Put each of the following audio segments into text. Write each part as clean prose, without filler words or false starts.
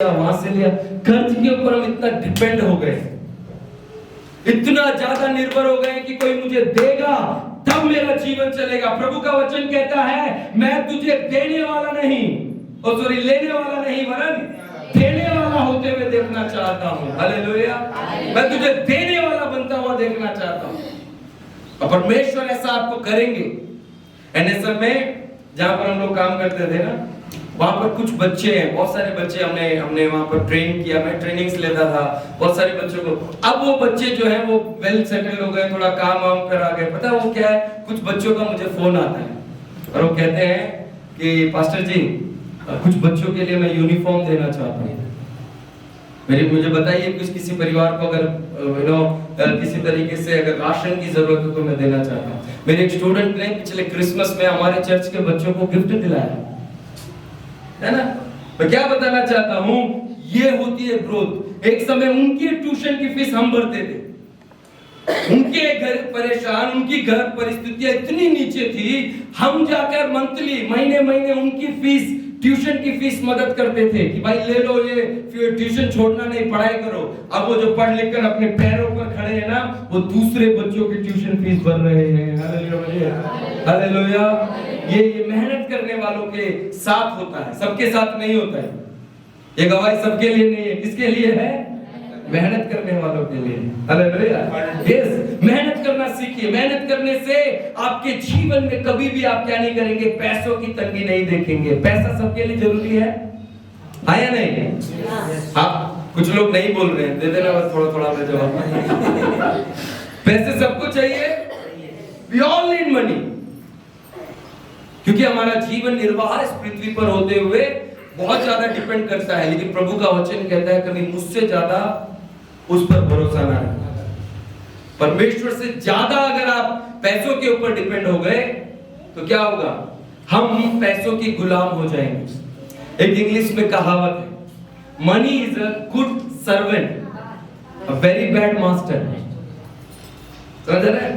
वहां से लिया। कर्ज के ऊपर हम इतना डिपेंड हो गए, इतना ज्यादा निर्भर हो गए कि कोई मुझे देगा तब मेरा जीवन चलेगा। प्रभु का वचन कहता है मैं तुझे देने वाला नहीं, लेने वाला नहीं, वरन देने वाला होते हुए देखना चाहता हूं। हालेलुया। मैं तुझे देने वाला बनता हुआ देखना चाहता हूं। और परमेश्वर ऐसा आपको करेंगे। एनएसएम में जहां पर हम लोग काम करते थे ना, वहां पर कुछ बच्चे हैं, बहुत सारे बच्चे हमने वहां पर ट्रेन किया, मैं ट्रेनिंग्स लेता था बहुत सारे बच्चों को। अब वो बच्चे जो हैं वो वेल सेटल हो गए, थोड़ा काम वाम पर आ गए। पता है वो क्या है, कुछ बच्चों का मुझे फोन आता है और वो कहते हैं कि पास्टर जी कुछ बच्चों के लिए मैं यूनिफॉर्म देना चाहता हूँ, मुझे बताइए कुछ किसी परिवार को अगर किसी तरीके से अगर राशन की जरूरत हो तो मैं देना चाहता हूँ। मेरे एक स्टूडेंट ने पिछले क्रिसमस में हमारे चर्च के बच्चों को गिफ्ट दिलाया है ना। मैं क्या बताना चाहता हूं, ये होती है ग्रोथ। एक समय उनकी ट्यूशन की फीस हम भरते थे, उनके घर परेशान, उनकी घर परिस्थितियां इतनी नीचे थी, हम जाकर मंथली महीने महीने उनकी फीस, ट्यूशन की फीस मदद करते थे कि भाई ले लो, ये फिर ट्यूशन छोड़ना नहीं, पढ़ाई करो। अब वो जो पढ़ लिख कर अपने पैरों पर खड़े हैं ना, वो दूसरे बच्चों की ट्यूशन फीस भर रहे हैं। Hallelujah, hallelujah. ये मेहनत करने वालों के साथ होता है, सबके साथ नहीं होता है। ये गवाही सबके लिए नहीं है, किसके लिए है? मेहनत करने वालों के लिए। हालेलुया। यस, मेहनत करना सीखिए। मेहनत करने से आपके जीवन में कभी भी आप क्या नहीं करेंगे, पैसों की तंगी नहीं देखेंगे। पैसा सबके लिए जरूरी है या नहीं? आप कुछ लोग नहीं बोल रहे हैं, दे देना बस थोड़ा थोड़ा सा जवाब। पैसे सबको चाहिए, we all need money, क्योंकि हमारा जीवन निर्वाह इस पृथ्वी पर होते हुए बहुत ज्यादा डिपेंड करता है। लेकिन प्रभु का वचन कहता है कभी मुझसे ज्यादा उस पर भरोसा ना रखना। परमेश्वर से ज्यादा अगर आप पैसों के ऊपर डिपेंड हो गए तो क्या होगा, हम पैसों की गुलाम हो जाएंगे। एक इंग्लिश में कहावत है, money is a good servant, a very bad master. समझ रहे हैं?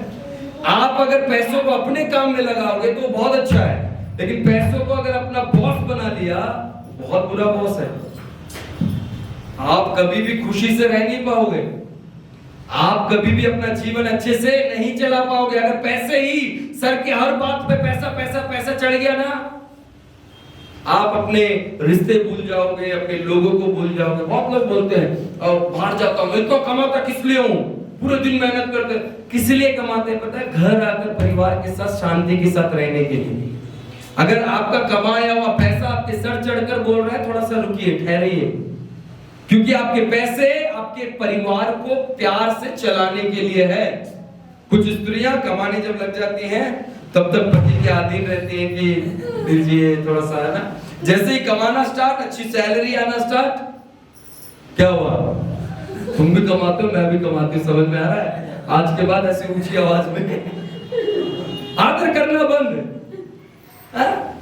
आप अगर पैसों को अपने काम में लगाओगे तो बहुत अच्छा है, लेकिन पैसों को अगर अपना बॉस बना लिया, बहुत बुरा बॉस है। आप कभी भी खुशी से रह नहीं पाओगे, आप कभी भी अपना जीवन अच्छे से नहीं चला पाओगे। अगर पैसे ही सर के हर बात पे पैसा पैसा पैसा चढ़ गया ना, आप अपने रिश्ते भूल जाओगे, अपने लोगों को भूल जाओगे। बहुत लोग बोलते हैं बाहर जाता हूं, मैं तो कमाता किस लिए हूं, पूरे दिन मेहनत करते। किस लिए कमाते हैं पता है? घर आकर परिवार के साथ शांति के साथ रहने के लिए। अगर आपका कमाया हुआ पैसा आपके सर चढ़कर बोल रहा है, थोड़ा सा रुकिए, ठहरिए, क्योंकि आपके पैसे आपके परिवार को प्यार से चलाने के लिए है। कुछ स्त्रियां कमाने जब लग जाती हैं तब तक पति के अधीन रहती हैं कि दीजिए थोड़ा सा, है ना। जैसे ही कमाना स्टार्ट, अच्छी सैलरी आना स्टार्ट, क्या हुआ, तुम भी कमाते हो मैं भी कमाती हूँ, समझ में आ रहा है? आज के बाद ऐसे ऊंची आवाज में आदर करना बंद।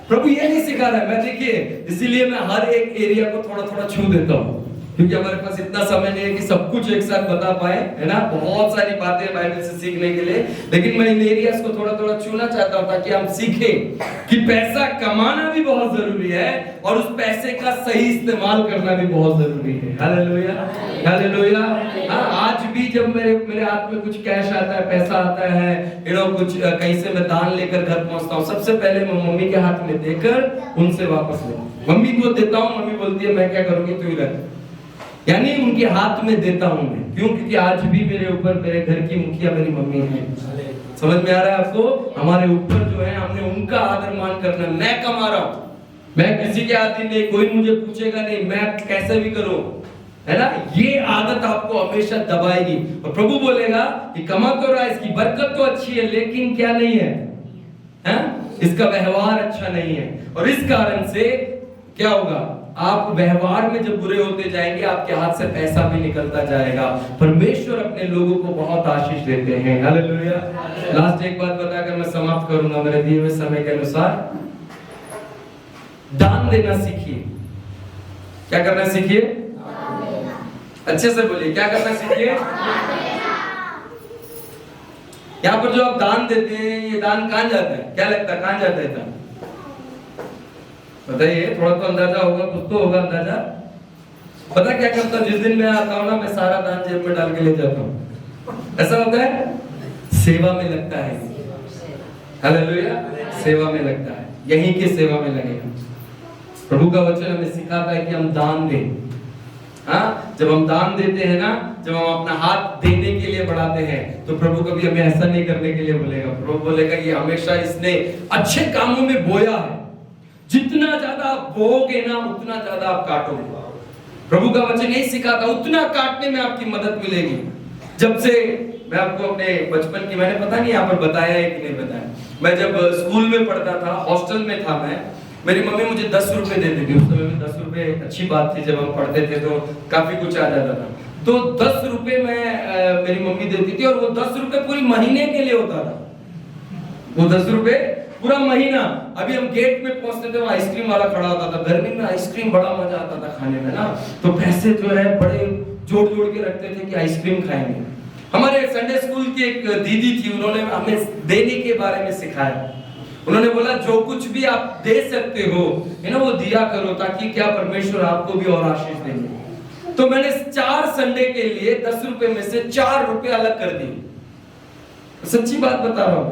प्रभु ये नहीं सिखा रहा है। मैं देखिए, इसीलिए मैं हर एक एरिया को थोड़ा थोड़ा छू देता हूँ, क्योंकि हमारे पास इतना समय नहीं है कि सब कुछ एक साथ बता पाए, है ना। बहुत सारी बातें बाइबल से सीखने के लिए, लेकिन मैं इन एरियाज को थोड़ा थोड़ा छूना चाहता हूँ ताकि हम सीखें कि पैसा कमाना भी बहुत जरूरी है और उस पैसे का सही इस्तेमाल करना भी बहुत जरूरी है। Hallelujah, hallelujah. हाँ, आज भी जब मेरे हाथ में कुछ कैश आता है, पैसा आता है, कुछ कहीं से मैं दान लेकर घर पहुंचता हूँ, सबसे पहले मैं मम्मी के हाथ में देकर उनसे वापस ले मम्मी को देता हूँ। मम्मी बोलती है मैं क्या करूंगी, तू ही रख, यानी उनके हाथ में देता हूं मैं। क्यों? क्योंकि आज भी मेरे ऊपर मेरे घर की मुखिया मेरी मम्मी है। समझ में आ रहा है आपको? हमारे ऊपर जो है, हमने उनका आदर मान करना। मैं कमा रहा हूं, मैं किसी के अधीन नहीं, कोई मुझे पूछेगा नहीं, मैं कैसे भी करूं, है ना। ये आदत आपको हमेशा दबाएगी। और प्रभु बोलेगा कि कमा तो रहा है, इसकी बरकत तो अच्छी है, लेकिन क्या नहीं है, इसका व्यवहार अच्छा नहीं है। और इस कारण से क्या होगा, आप व्यवहार में जब बुरे होते जाएंगे, आपके हाथ से पैसा भी निकलता जाएगा। परमेश्वर अपने लोगों को बहुत आशीष देते हैं। हालेलुया। लास्ट एक बात बताकर मैं समाप्त करूंगा मेरे दिए हुए समय के अनुसार। दान देना सीखिए। क्या करना सीखिए? अच्छे से बोलिए, क्या करना सीखिए? यहाँ पर जो आप दान देते हैं, ये दान कहां जाता है? क्या लगता है कहां जाता है दान? बताइए, थोड़ा तो अंदाजा होगा, कुछ तो होगा अंदाजा। पता क्या करता हूँ, जिस दिन मैं आता हूँ ना, मैं सारा दान जेब में डाल के ले जाता हूँ। ऐसा होता है, सेवा में लगता है। हालेलुया, सेवा में लगता है, यहीं की सेवा में लगेगा। प्रभु का वचन हमें सिखाता है कि हम दान दें। हाँ, जब हम दान देते हैं ना, जब हम अपना हाथ देने के लिए बढ़ाते हैं, तो प्रभु कभी हमें ऐसा नहीं करने के लिए बोलेगा। प्रभु बोलेगा ये हमेशा इसने अच्छे कामों में बोया है। जितना ज्यादा आप बोओगे ना, उतना ज्यादा आप काटोगे। प्रभु का वचन यही सिखाता, उतना काटने में आपकी मदद मिलेगी। जब से मैं आपको अपने बचपन की, मैंने पता नहीं यहाँ पर बताया है कि नहीं बताया, मैं जब स्कूल में पढ़ता था, हॉस्टल में था मैं, मेरी मम्मी मुझे 10 रुपए देती थी। उस समय में 10 रुपए अच्छी बात थी, जब हम पढ़ते थे तो काफी कुछ आ जाता था। तो 10 रुपए मैं मेरी मम्मी देती थी, और वो 10 रुपए पूरी महीने के लिए होता था। वो 10 रुपए पूरा महीना। अभी हम गेट में पहुंचते थे, आइसक्रीम वाला खड़ा होता था। गर्मी में आइसक्रीम बड़ा मजा आता था खाने में ना, तो पैसे जो है बड़े जोड़ जोड़ के रखते थे कि आइसक्रीम खाएंगे। हमारे संडे स्कूल की एक दीदी थी, उन्होंने हमें देने के बारे में सिखाया। उन्होंने बोला जो कुछ भी आप दे सकते हो है ना, वो दिया करो, ताकि क्या परमेश्वर आपको भी और आशीष देंगे। तो मैंने 4 संडे के लिए 10 रुपए में से 4 रुपए अलग कर दिए। सच्ची बात बता रहा हूं,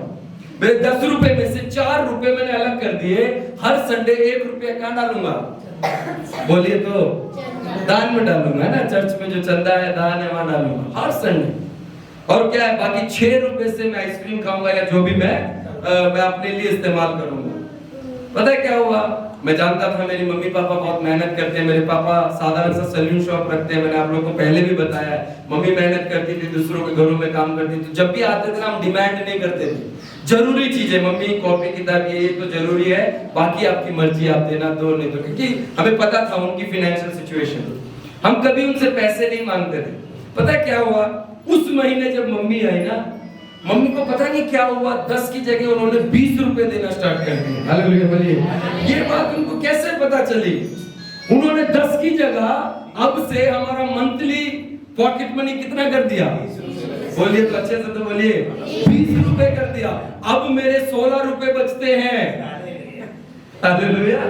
मेरे 10 रुपए में से 4 रुपए मैंने अलग कर दिए। हर संडे 1 रुपया कहाँ डालूंगा? बोलिए तो, दान में डालूंगा ना, चर्च में जो चंदा है, दान है, वहां डालूंगा हर संडे। और क्या है, बाकी 6 रुपए से मैं आइसक्रीम खाऊंगा या जो भी मैं अपने लिए इस्तेमाल करूंगा। पता है क्या हुआ, मैं जानता था मेरी मम्मी पापा बहुत मेहनत करते हैं। मेरे पापा साधारण सा सैलून शॉप रखते हैं, मैंने आप लोगों को पहले भी बताया है। मम्मी मेहनत करती थी, दूसरों के घरों में काम करती थी। जब भी आते थे ना, हम डिमांड नहीं करते थे, जरूरी चीजें, मम्मी कॉपी किताब ये तो जरूरी है, बाकी आपकी मर्जी, आप देना दो नहीं तो, क्योंकि हमें पता था उनकी फाइनेंशियल सिचुएशन। हम कभी उनसे पैसे नहीं मांगते थे। पता है क्या हुआ, उस महीने जब मम्मी आई ना, मम्मी को पता नहीं क्या हुआ, 10 की जगह उन्होंने 20 रुपए देना स्टार्ट कर दिए। हालेलुया बोलिए। ये बात उनको कैसे पता चली? उन्होंने 10 की जगह अब से हमारा मंथली पॉकेट मनी कितना कर दिया? बोलिए तो अच्छे से तो बोलिए, 20 रुपए कर दिया। अब मेरे 16 रुपए बचते हैं। हालेलुया।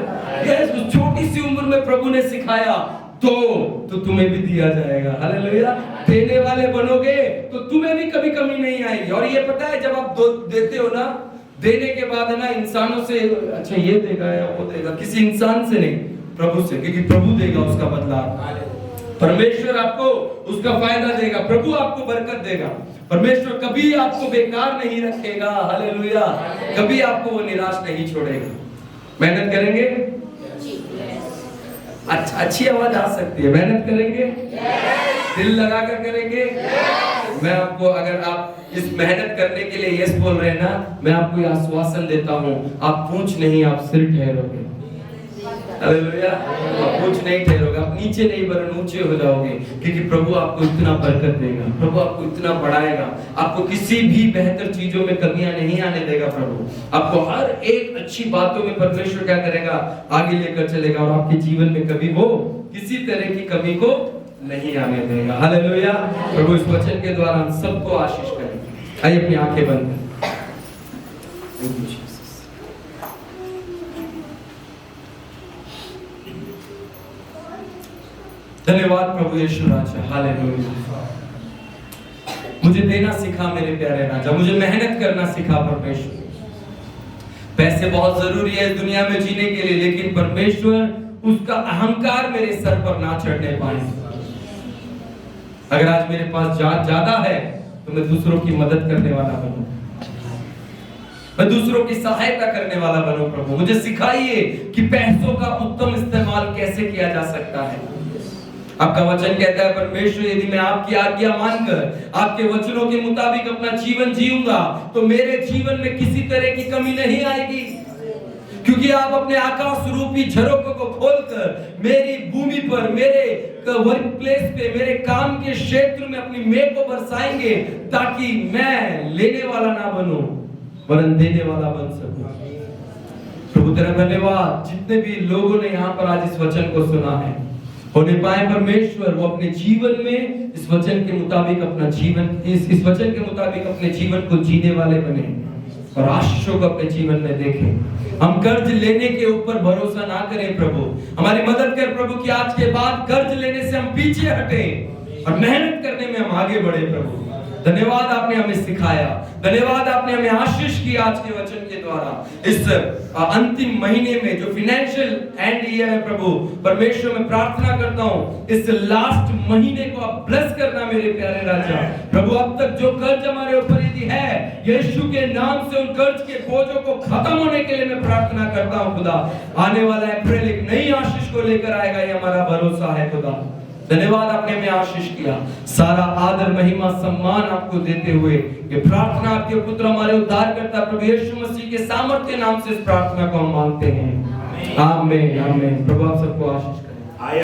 यस, उस छोटी सी उम्र में प्रभु ने सिखाया, तो तुम्हें भी दिया जाएगा। हालेलुया। देने वाले बनोगे तो तुम्हें भी कभी कमी नहीं आएगी। और ये पता है, जब आप देते हो ना, देने के बाद है ना, इंसानों से अच्छा ये देगा या वो देगा, किसी इंसान से नहीं, प्रभु से, क्योंकि प्रभु देगा उसका बदला। परमेश्वर आपको उसका फायदा देगा, प्रभु आपको बरकत देगा। परमेश्वर कभी आपको बेकार नहीं रखेगा। हालेलुया। कभी आपको वो निराश नहीं छोड़ेगा। मेहनत करेंगे, अच्छा, अच्छी आवाज आ सकती है, मेहनत करेंगे, दिल लगा कर करेंगे। मैं आपको, अगर आप इस मेहनत करने के लिए यस बोल रहे हैं ना, मैं आपको यह आश्वासन देता हूं, आप पूंछ नहीं, आप सिर ठहरोगे। हालेलुया। आप पूंछ नहीं ठहरोगे, आप नीचे नहीं वरन ऊंचे हो जाओगे, क्योंकि प्रभु आपको इतना बरकत देगा, प्रभु आपको इतना बढ़ाएगा, आपको किसी भी बेहतर चीजों में कमियां नहीं आने देगा। प्रभु आपको हर एक अच्छी बातों में परमेश्वर क्या करेगा? आगे लेकर चलेगा, और आपके जीवन में कभी वो किसी तरह की कमी को नहीं आने देगा। हालेलुया। प्रभु इस वचन के द्वारा हम सबको आशीष करें। आइए अपनी आंखें बंद करें। धन्यवाद प्रभु यीशु राजा। हालेलुया। मुझे देना सिखा मेरे प्यारे राजा, मुझे मेहनत करना सिखा परमेश्वर। पैसे बहुत जरूरी है दुनिया में जीने के लिए, लेकिन परमेश्वर उसका अहंकार मेरे सर पर ना चढ़ने पाए। अगर आज मेरे पास ज्यादा है तो मैं दूसरों की मदद करने वाला बनूं, मैं दूसरों की सहायता करने वाला बनूं। प्रभु मुझे सिखाइए कि पैसों का उत्तम इस्तेमाल कैसे किया जा सकता है। आपका वचन कहता है, परमेश्वर यदि मैं आपकी आज्ञा मानकर आपके वचनों के मुताबिक अपना जीवन जीऊंगा तो मेरे जीवन में किसी तरह की कमी नहीं आएगी, क्योंकि आप अपने आकाश रूपी झरोखों को खोलकर मेरी भूमि पर, मेरे वर्क प्लेस पे, मेरे काम के क्षेत्र में अपनी मेघ को बरसाएंगे, ताकि मैं लेने वाला ना बनूं वरन देने वाला बन सकूं। प्रभु तेरा धन्यवाद, जितने भी लोगों ने यहाँ पर आज इस वचन को सुना है, होने पाए परमेश्वर वो अपने जीवन में इस वचन के मुताबिक अपना जीवन, इस वचन के मुताबिक अपने जीवन को जीने वाले बने, और आशीषों को अपने जीवन में देखें। हम कर्ज लेने के ऊपर भरोसा ना करें प्रभु, हमारी मदद कर प्रभु कि आज के बाद कर्ज लेने से हम पीछे हटें और मेहनत करने में हम आगे बढ़े प्रभु। धन्यवाद आपने हमें सिखाया, धन्यवाद आपने हमें आशीष किया आज के वचन के द्वारा। इस अंतिम महीने में जो फाइनेंशियल एंड ईयर है प्रभु, परमेश्वर मैं प्रार्थना करता हूँ इस लास्ट महीने को आप ब्लेस करना मेरे प्यारे राजा प्रभु। अब तक जो कर्ज हमारे ऊपर यदि है, यीशु के नाम से उन कर्ज के बोझों को खत्म होने के लिए मैं प्रार्थना करता हूँ खुदा। आने वाला अप्रैल एक नई आशीष को लेकर आएगा, ये हमारा भरोसा है खुदा। धन्यवाद आपने हमें आशीष किया। सारा आदर महिमा सम्मान आपको देते हुए ये प्रार्थना आपके पुत्र हमारे उद्धारकर्ता प्रभु यीशु मसीह के सामर्थ्य नाम से इस प्रार्थना को हम मांगते हैं। आमीन आमीन। प्रभु आप सबको आशीष